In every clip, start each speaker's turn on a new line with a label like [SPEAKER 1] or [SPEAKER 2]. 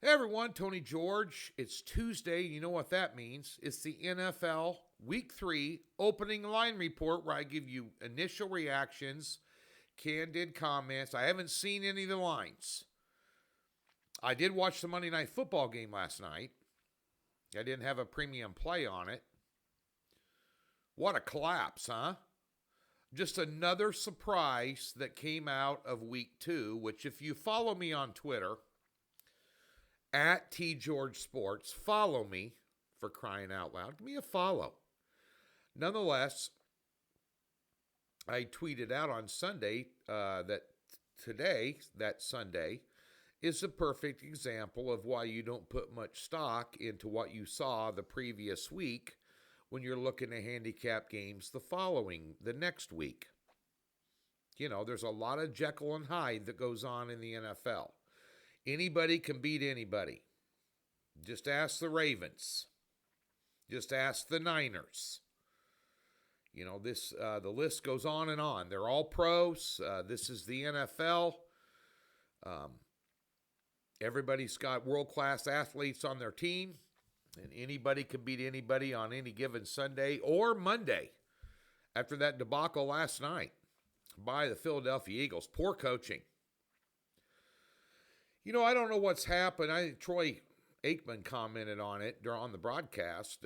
[SPEAKER 1] Hey everyone, Tony George. It's Tuesday. You know what that means. It's the NFL Week 3 opening line report where I give you initial reactions, candid comments. I haven't seen any of the lines. I did watch the Monday Night Football game last night. I didn't have a premium play on it. What a collapse, huh? Just another surprise that came out of Week 2, which if you follow me on Twitter, at TGeorgeSports. Follow me, for crying out loud. Give me a follow. Nonetheless, I tweeted out on Sunday that today, that Sunday, is a perfect example of why you don't put much stock into what you saw the previous week when you're looking at handicap games the next week. You know, there's a lot of Jekyll and Hyde that goes on in the NFL. Anybody can beat anybody. Just ask the Ravens. Just ask the Niners. You know, the list goes on and on. They're all pros. This is the NFL. Everybody's got world-class athletes on their team, and anybody can beat anybody on any given Sunday or Monday after that debacle last night by the Philadelphia Eagles. Poor coaching. You know, I don't know what's happened. Troy Aikman commented on it on the broadcast.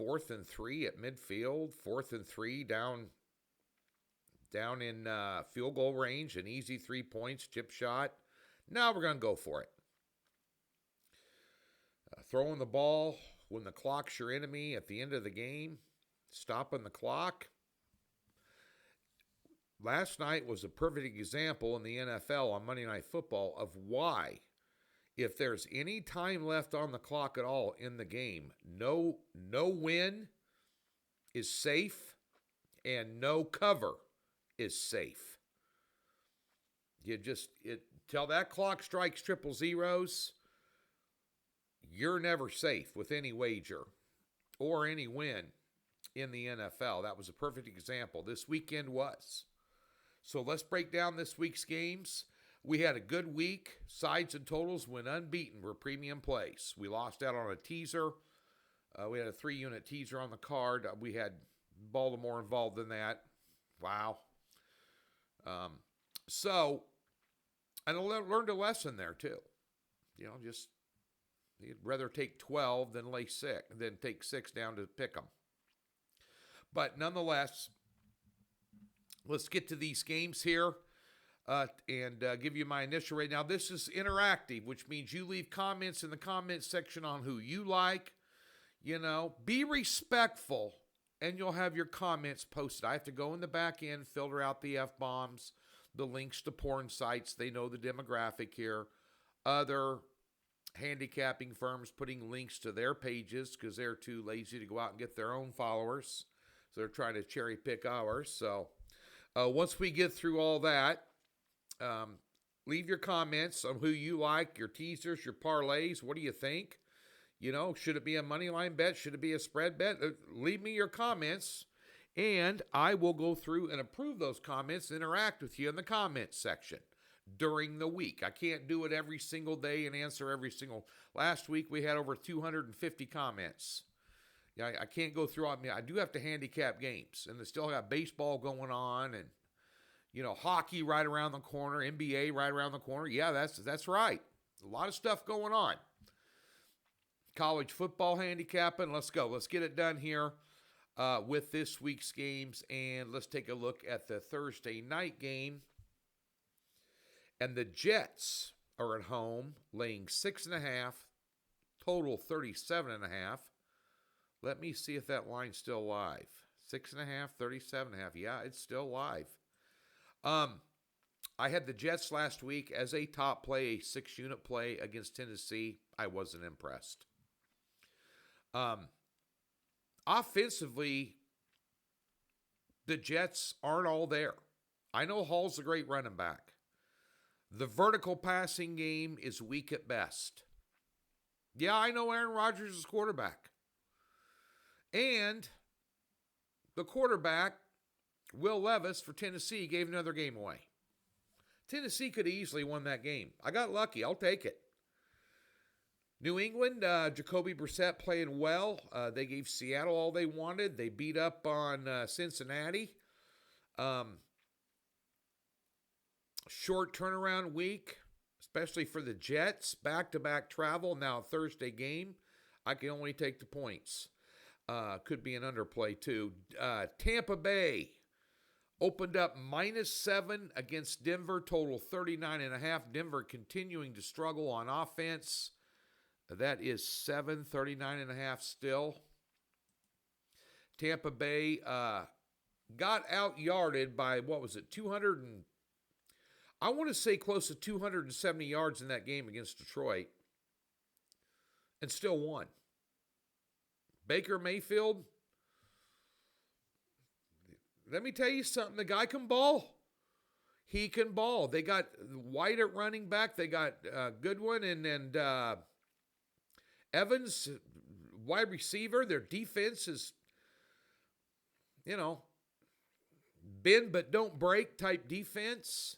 [SPEAKER 1] 4th and 3 at midfield, 4th and 3 down in field goal range, an easy 3 points, chip shot. Now we're going to go for it. Throwing the ball when the clock's your enemy at the end of the game, stopping the clock. Last night was a perfect example in the NFL on Monday Night Football of why, if there's any time left on the clock at all in the game, no win is safe and no cover is safe. Till that clock strikes triple zeros, you're never safe with any wager or any win in the NFL. That was a perfect example. This weekend was. So let's break down this week's games. We had a good week. Sides and totals went unbeaten for premium plays. We lost out on a teaser. We had a 3-unit teaser on the card. We had Baltimore involved in that. Wow. So I learned a lesson there too. You know, just you'd rather take 12 than take 6 down to pick them. But nonetheless, let's get to these games here and give you my initial rate. Now, this is interactive, which means you leave comments in the comments section on who you like. You know, be respectful, and you'll have your comments posted. I have to go in the back end, filter out the F-bombs, the links to porn sites. They know the demographic here. Other handicapping firms putting links to their pages because they're too lazy to go out and get their own followers. So they're trying to cherry pick ours. So once we get through all that, leave your comments on who you like, your teasers, your parlays. What do you think? You know, should it be a money line bet? Should it be a spread bet? Leave me your comments, and I will go through and approve those comments and interact with you in the comments section during the week. I can't do it every single day and answer every single. Last week we had over 250 comments. Yeah, I can't go through. I mean, I do have to handicap games, and they still got baseball going on, and you know, hockey right around the corner, NBA right around the corner. Yeah, that's right. A lot of stuff going on. College football handicapping. Let's go. Let's get it done here with this week's games, and let's take a look at the Thursday night game. And the Jets are at home, laying 6.5, total 37.5. Let me see if that line's still live. 6.5, 37.5. Yeah, it's still live. I had the Jets last week as a top play, a 6-unit play against Tennessee. I wasn't impressed. Offensively, the Jets aren't all there. I know Hall's a great running back. The vertical passing game is weak at best. Yeah, I know Aaron Rodgers is quarterback. And the quarterback, Will Levis for Tennessee, gave another game away. Tennessee could have easily won that game. I got lucky. I'll take it. New England, Jacoby Brissett playing well. They gave Seattle all they wanted. They beat up on Cincinnati. Short turnaround week, especially for the Jets. Back-to-back travel, now a Thursday game. I can only take the points. Could be an underplay, too. Tampa Bay opened up -7 against Denver, total 39.5. Denver continuing to struggle on offense. That is 7, 39.5 still. Tampa Bay got out-yarded by, 200 and... I want to say close to 270 yards in that game against Detroit, and still won. Baker Mayfield, let me tell you something. The guy can ball. He can ball. They got White at running back. They got Goodwin and Evans, wide receiver. Their defense is, bend but don't break type defense.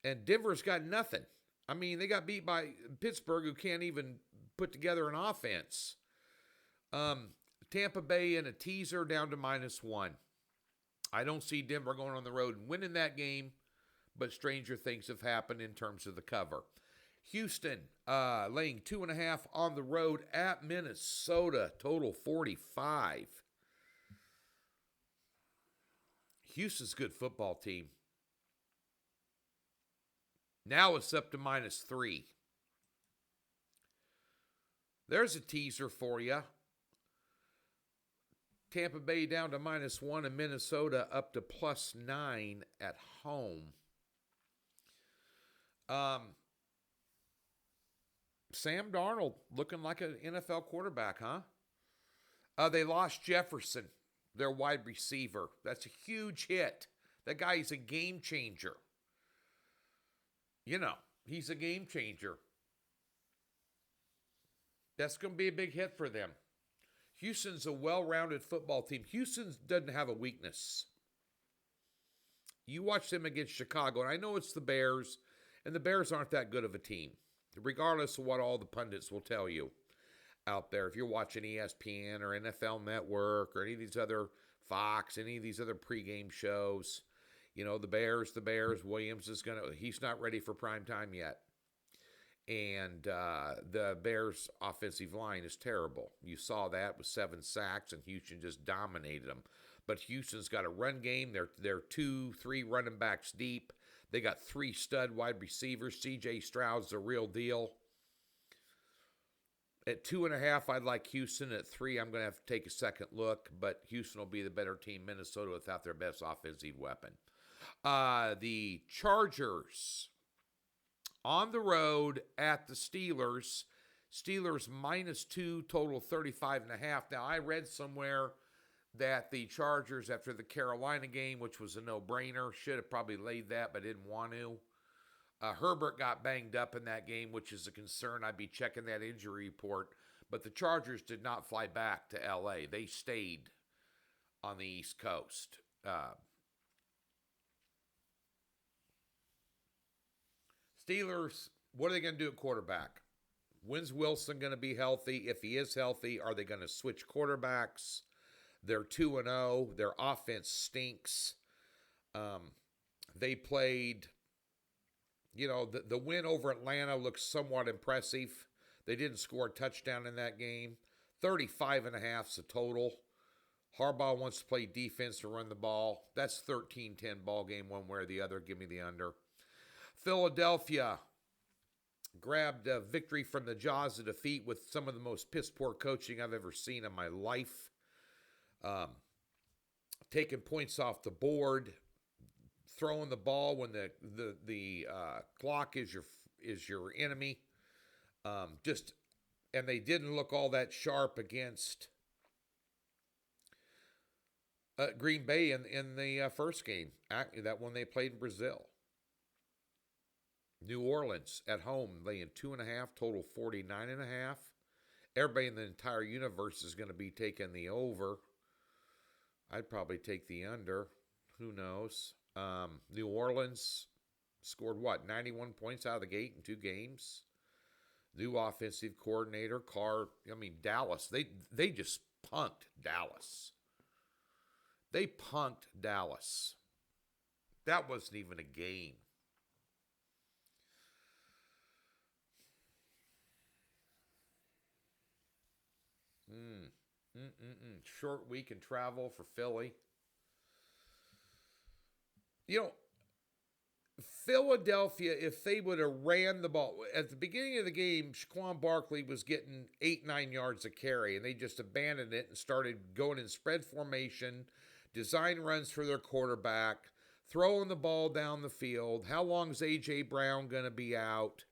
[SPEAKER 1] And Denver's got nothing. I mean, they got beat by Pittsburgh, who can't even put together an offense. Tampa Bay in a teaser down to -1. I don't see Denver going on the road and winning that game, but stranger things have happened in terms of the cover. Houston laying 2.5 on the road at Minnesota, total 45. Houston's a good football team. Now it's up to -3. There's a teaser for you. Tampa Bay down to -1 and Minnesota up to +9 at home. Sam Darnold looking like an NFL quarterback, huh? They lost Jefferson, their wide receiver. That's a huge hit. That guy is a game changer. He's a game changer. That's going to be a big hit for them. Houston's a well-rounded football team. Houston doesn't have a weakness. You watch them against Chicago, and I know it's the Bears, and the Bears aren't that good of a team, regardless of what all the pundits will tell you out there. If you're watching ESPN or NFL Network or any of these other Fox, any of these other pregame shows, the Bears, Williams he's not ready for prime time yet. And the Bears' offensive line is terrible. You saw that with 7 sacks, and Houston just dominated them. But Houston's got a run game. They're 2-3 running backs deep. They got 3 stud wide receivers. C.J. Stroud's the real deal. At 2.5, I'd like Houston. At 3, I'm going to have to take a second look. But Houston will be the better team. Minnesota without their best offensive weapon. The Chargers on the road at the Steelers. Steelers -2, total 35.5. Now, I read somewhere that the Chargers, after the Carolina game, which was a no-brainer, should have probably laid that, but didn't want to. Herbert got banged up in that game, which is a concern. I'd be checking that injury report. But the Chargers did not fly back to L.A. They stayed on the East Coast. Steelers, what are they going to do at quarterback? When's Wilson going to be healthy? If he is healthy, are they going to switch quarterbacks? They're 2-0. Their offense stinks. They played, the win over Atlanta looks somewhat impressive. They didn't score a touchdown in that game. 35.5 is the total. Harbaugh wants to play defense to run the ball. That's 13-10 ball game one way or the other. Give me the under. Philadelphia grabbed a victory from the jaws of defeat with some of the most piss-poor coaching I've ever seen in my life. Taking points off the board, throwing the ball when the clock is your enemy. And they didn't look all that sharp against Green Bay in the first game. That one they played in Brazil. New Orleans at home laying 2.5, total 49.5. Everybody in the entire universe is going to be taking the over. I'd probably take the under. Who knows? New Orleans scored 91 points out of the gate in 2 games. New offensive coordinator, Carr. I mean, Dallas. They just punked Dallas. They punked Dallas. That wasn't even a game. Short week and travel for Philly. You know, Philadelphia, if they would have ran the ball at the beginning of the game, Shaquan Barkley was getting 8-9 yards a carry, and they just abandoned it and started going in spread formation, design runs for their quarterback, throwing the ball down the field. How long is A.J. Brown going to be out?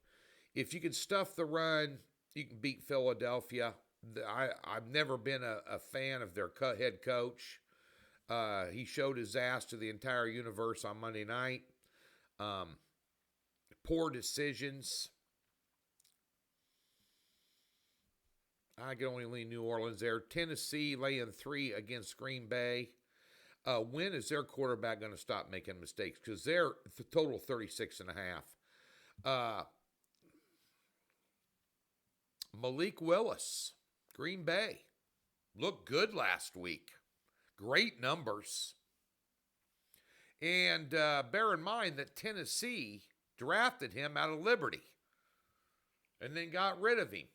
[SPEAKER 1] If you can stuff the run, you can beat Philadelphia. I've never been a fan of their head coach. He showed his ass to the entire universe on Monday night. Poor decisions. I can only lean New Orleans there. Tennessee laying 3 against Green Bay. When is their quarterback going to stop making mistakes? Because they're total 36.5. Malik Willis, Green Bay, looked good last week. Great numbers. And bear in mind that Tennessee drafted him out of Liberty and then got rid of him.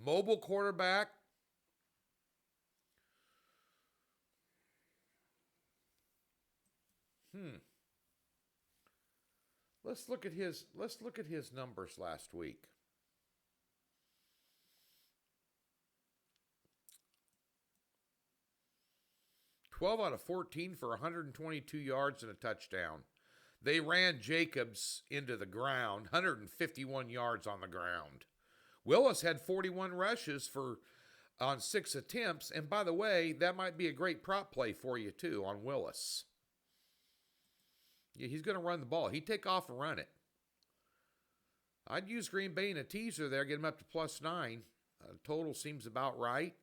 [SPEAKER 1] Mobile quarterback. Let's look at his numbers last week. "12 out of 14 for 122 yards and a touchdown." They ran Jacobs into the ground, 151 yards on the ground. Willis had 41 rushes on 6 attempts, and by the way, that might be a great prop play for you too on Willis. Yeah, he's going to run the ball. He'd take off and run it. I'd use Green Bay in a teaser there, get him up to +9. Total seems about right.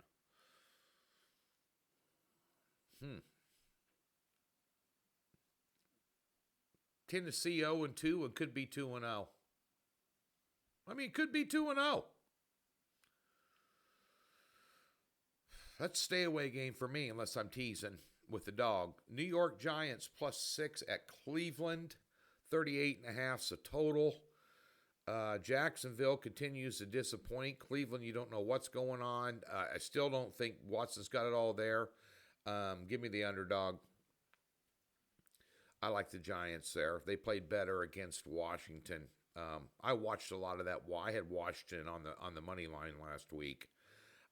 [SPEAKER 1] Tennessee 0-2 and could be 2-0. I mean, it could be 2-0. That's a stay away game for me unless I'm teasing with the dog. New York Giants +6 at Cleveland. 38.5's a total. Jacksonville continues to disappoint. Cleveland, you don't know what's going on. I still don't think Watson's got it all there. Give me the underdog. I like the Giants there. They played better against Washington. I watched a lot of that. I had Washington on the money line last week.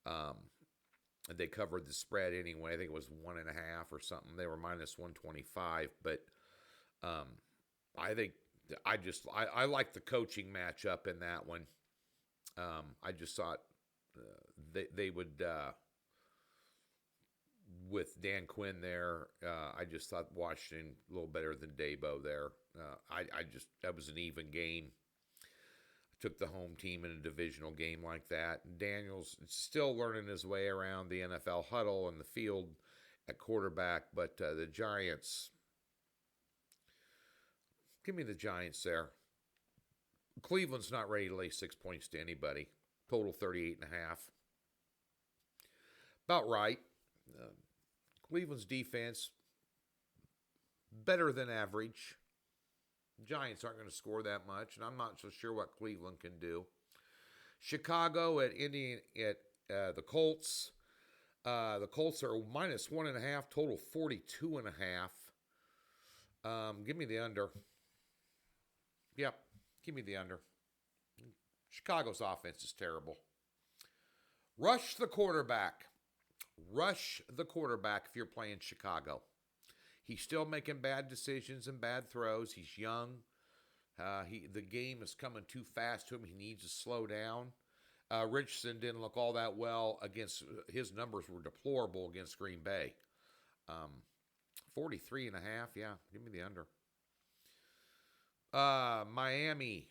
[SPEAKER 1] And they covered the spread anyway. I think it was 1.5 or something. They were -125. But I like the coaching matchup in that one. I just thought they would. With Dan Quinn there, I just thought Washington a little better than Dabo there. That was an even game. I took the home team in a divisional game like that. And Daniels still learning his way around the NFL huddle and the field at quarterback, but the Giants, give me the Giants there. Cleveland's not ready to lay 6 points to anybody. Total 38.5. About right. Cleveland's defense, better than average. Giants aren't going to score that much, and I'm not so sure what Cleveland can do. Chicago at the Colts. The Colts are -1.5, total 42.5. Give me the under. Yep, give me the under. Chicago's offense is terrible. Rush the quarterback. Rush the quarterback if you're playing Chicago. He's still making bad decisions and bad throws. He's young. The game is coming too fast to him. He needs to slow down. Richardson didn't look all that well against. His numbers were deplorable against Green Bay. 43.5. Yeah, give me the under. Miami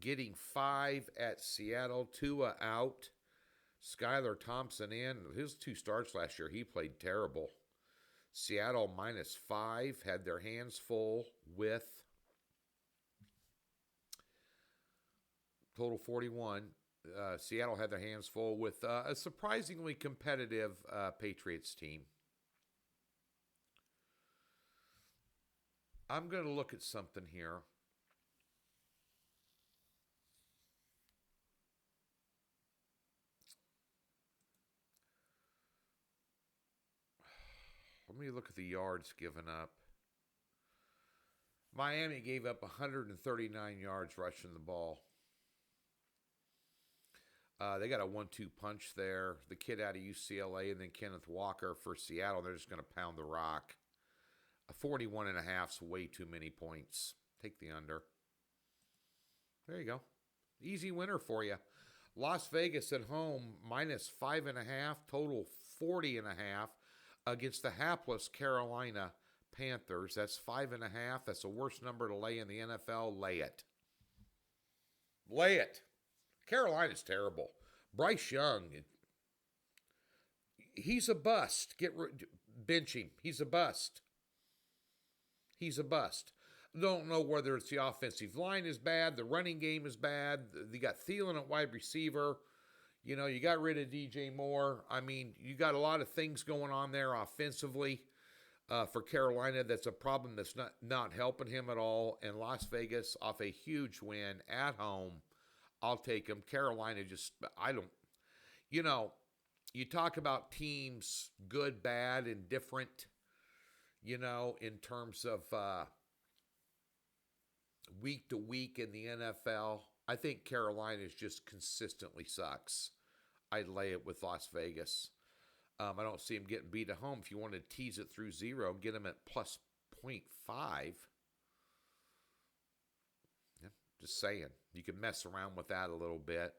[SPEAKER 1] getting 5 at Seattle. Tua out. Skylar Thompson in. His 2 starts last year, he played terrible. Seattle -5, had their hands full with Total 41. Seattle had their hands full with a surprisingly competitive Patriots team. I'm going to look at something here. Let me look at the yards given up. Miami gave up 139 yards rushing the ball. They got a 1-2 punch there. The kid out of UCLA and then Kenneth Walker for Seattle. They're just going to pound the rock. A 41.5 is way too many points. Take the under. There you go. Easy winner for you. Las Vegas at home, -5.5. Total 40.5 against the hapless Carolina Panthers. That's 5.5. That's the worst number to lay in the NFL. Lay it. Lay it. Carolina's terrible. Bryce Young, he's a bust. Bench him. He's a bust. He's a bust. Don't know whether it's the offensive line is bad, the running game is bad. You got Thielen at wide receiver. You know, you got rid of DJ Moore. I mean, you got a lot of things going on there offensively for Carolina. That's a problem that's not helping him at all. And Las Vegas off a huge win at home. I'll take them. Carolina just, I don't, you know, you talk about teams good, bad, and different, you know, in terms of week to week in the NFL. I think Carolina just consistently sucks. I'd lay it with Las Vegas. I don't see them getting beat at home. If you want to tease it through 0, get them at plus 0.5. Just saying. You can mess around with that a little bit.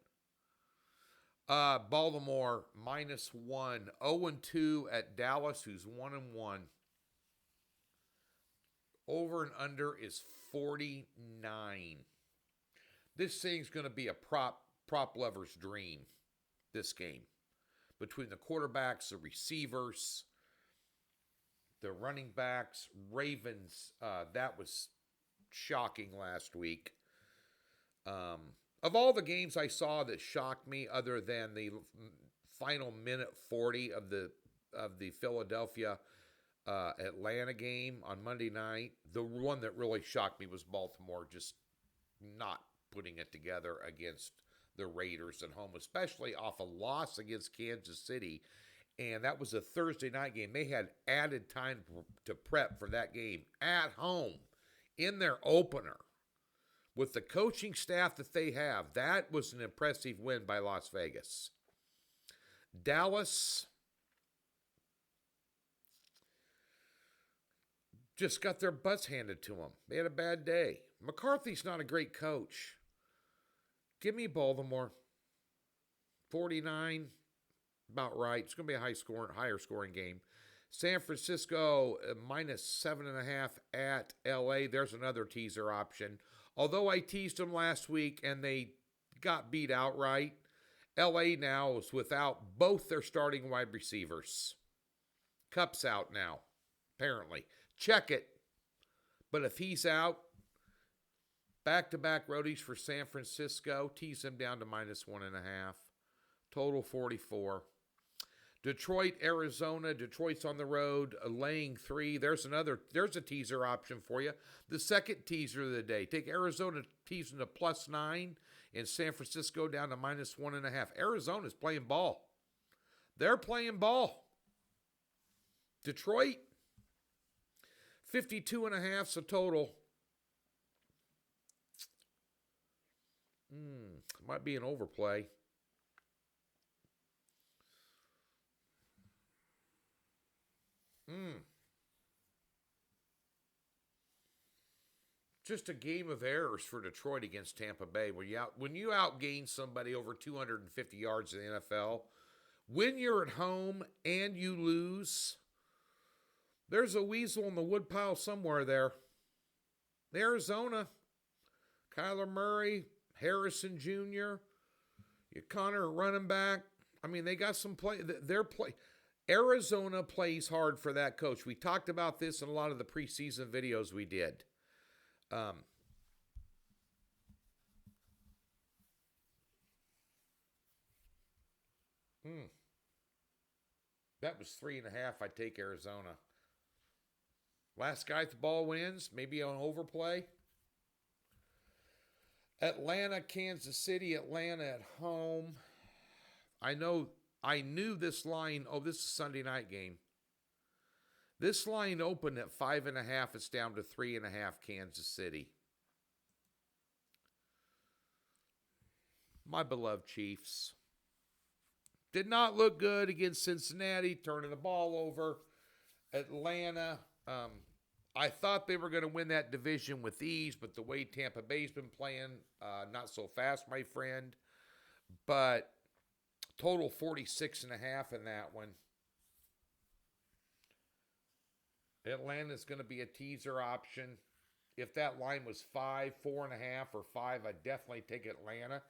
[SPEAKER 1] Baltimore, -1. 0-2 at Dallas, who's 1-1. Over and under is 49. This thing's going to be a prop lover's dream, this game. Between the quarterbacks, the receivers, the running backs, Ravens, that was shocking last week. Of all the games I saw that shocked me, other than the final minute 40 of the Philadelphia Atlanta game on Monday night, the one that really shocked me was Baltimore just not putting it together against the Raiders at home, especially off a loss against Kansas City. And that was a Thursday night game. They had added time to prep for that game at home in their opener. With the coaching staff that they have, that was an impressive win by Las Vegas. Dallas just got their butts handed to them. They had a bad day. McCarthy's not a great coach. Give me Baltimore. 49, about right. It's going to be a higher scoring game. San Francisco, -7.5 at LA. There's another teaser option. Although I teased them last week and they got beat outright, LA now is without both their starting wide receivers. Cup's out now, apparently. Check it. But if he's out, back-to-back roadies for San Francisco, tease him down to -1.5. Total 44. Detroit, Arizona. Detroit's on the road, laying 3. There's a teaser option for you. The second teaser of the day. Take Arizona teasing to +9 and San Francisco down to -1.5. Arizona's playing ball. They're playing ball. Detroit, 52.5's a total. Might be an overplay. Just a game of errors for Detroit against Tampa Bay. When you outgain somebody over 250 yards in the NFL, when you're at home and you lose, there's a weasel in the woodpile somewhere there. Arizona, Kyler Murray, Harrison Jr., Connor running back. I mean, they got some play. Arizona plays hard for that coach. We talked about this in a lot of the preseason videos we did. That was 3.5. I take Arizona. Last guy at the ball wins. Maybe on overplay. Atlanta, Kansas City. Atlanta at home. I knew this line. Oh, this is a Sunday night game. This line opened at 5.5. It's down to 3.5. Kansas City. My beloved Chiefs. Did not look good against Cincinnati, turning the ball over. Atlanta, I thought they were going to win that division with ease, but the way Tampa Bay's been playing, not so fast, my friend. But total 46.5 in that one. Atlanta's going to be a teaser option. If that line was 5, 4.5, or 5, I'd definitely take Atlanta.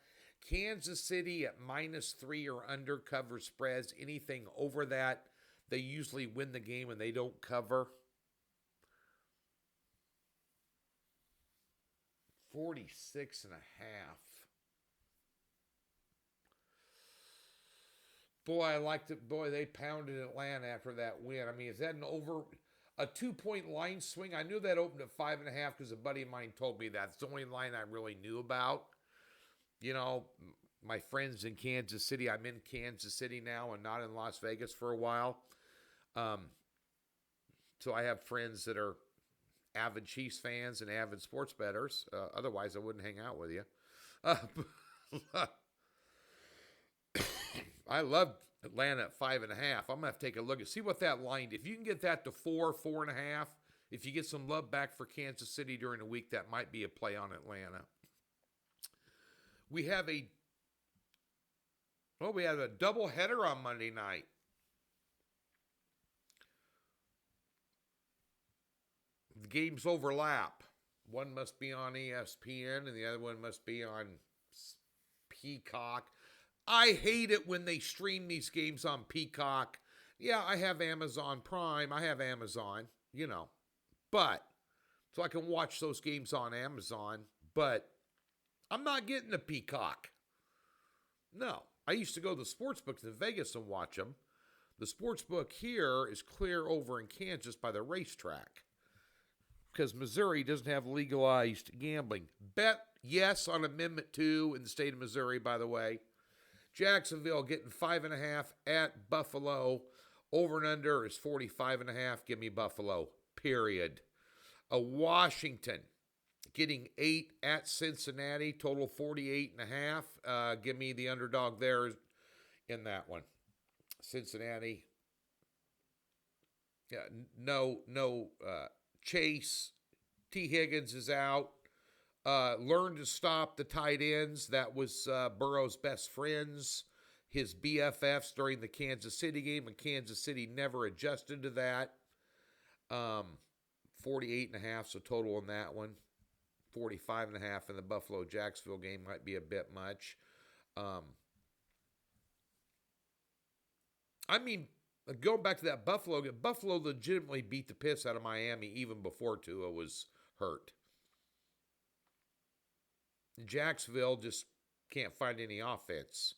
[SPEAKER 1] Kansas City at -3 or under cover spreads. Anything over that, they usually win the game and they don't cover. 46.5. Boy, I liked it. Boy, they pounded Atlanta after that win. I mean, is that a 2-point line swing? I knew that opened at 5.5 because a buddy of mine told me that. It's the only line I really knew about. You know, my friends in Kansas City, I'm in Kansas City now and not in Las Vegas for a while. So I have friends that are avid Chiefs fans and avid sports bettors. Otherwise, I wouldn't hang out with you. I love Atlanta at 5.5. I'm going to have to take a look and see what that line, if you can get that to 4, 4.5, if you get some love back for Kansas City during the week, that might be a play on Atlanta. We have a double header on Monday night. The games overlap. One must be on ESPN and the other one must be on Peacock. I hate it when they stream these games on Peacock. Yeah, I have Amazon Prime. I have Amazon, but so I can watch those games on Amazon, but I'm not getting a Peacock. No. I used to go to the sports books in Vegas and watch them. The sports book here is clear over in Kansas by the racetrack because Missouri doesn't have legalized gambling. Bet yes on Amendment 2 in the state of Missouri, by the way. Jacksonville getting 5.5 at Buffalo. Over and under is 45.5. Give me Buffalo, period. Washington getting 8 at Cincinnati, total 48.5. Give me the underdog there in that one. Cincinnati. Yeah, no. Chase. T. Higgins is out. Learn to stop the tight ends. That was Burrow's best friends, his BFFs during the Kansas City game, and Kansas City never adjusted to that. 48.5, so total in that one. 45.5 in the Buffalo-Jacksonville game might be a bit much. Going back to that Buffalo game, Buffalo legitimately beat the piss out of Miami even before Tua was hurt. Jacksonville just can't find any offense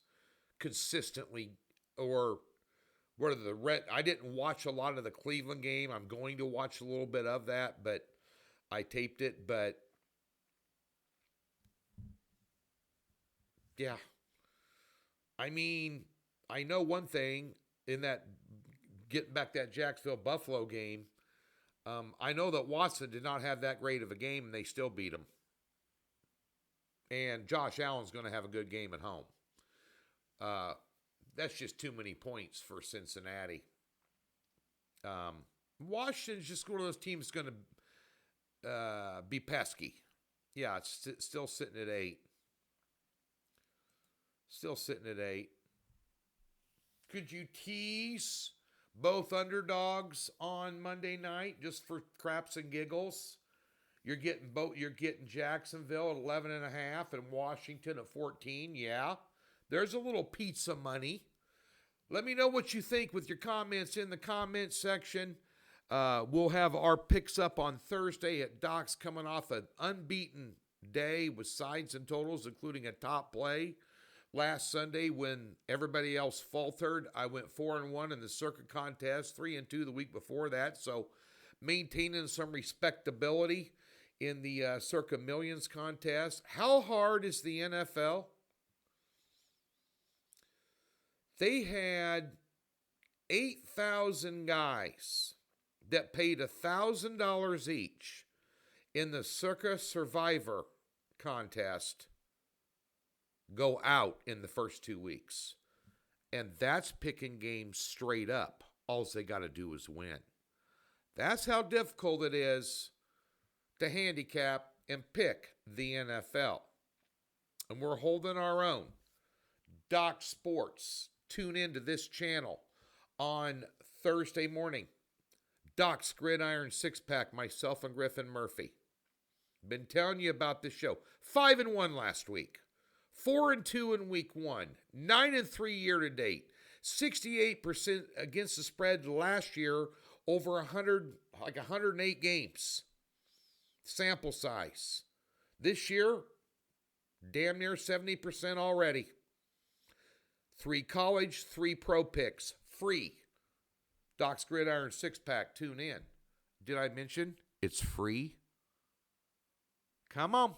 [SPEAKER 1] consistently, or I didn't watch a lot of the Cleveland game. I'm going to watch a little bit of that, but I taped it, but yeah. I mean, I know one thing in that, getting back that Jacksonville-Buffalo game, I know that Watson did not have that great of a game, and they still beat him. And Josh Allen's going to have a good game at home. That's just too many points for Cincinnati. Washington's just one of those teams going to be pesky. Yeah, it's still sitting at 8. Still sitting at 8. Could you tease both underdogs on Monday night just for craps and giggles? You're getting Jacksonville at 11.5 and Washington at 14. Yeah, there's a little pizza money. Let me know what you think with your comments in the comment section. We'll have our picks up on Thursday at Doc's, coming off an unbeaten day with sides and totals, including a top play. last Sunday when everybody else faltered. I went 4-1 in the circuit contest, 3-2 the week before that. So maintaining some respectability in the Circa Millions contest. How hard is the NFL? They had 8,000 guys that paid $1,000 each in the Circa Survivor contest go out in the first 2 weeks. And that's picking games straight up. All they got to do is win. That's how difficult it is to handicap and pick the NFL. And we're holding our own. Doc Sports. Tune into this channel on Thursday morning. Doc's Gridiron Six-Pack, myself and Griffin Murphy. Been telling you about this show. 5-1 last week. 4-2 in week 1. 9-3 year to date. 68% against the spread last year over 108 games. Sample size. This year, damn near 70% already. 3 college, 3 pro picks. Free. Doc's Gridiron Six-Pack. Tune in. Did I mention it's free? Come on.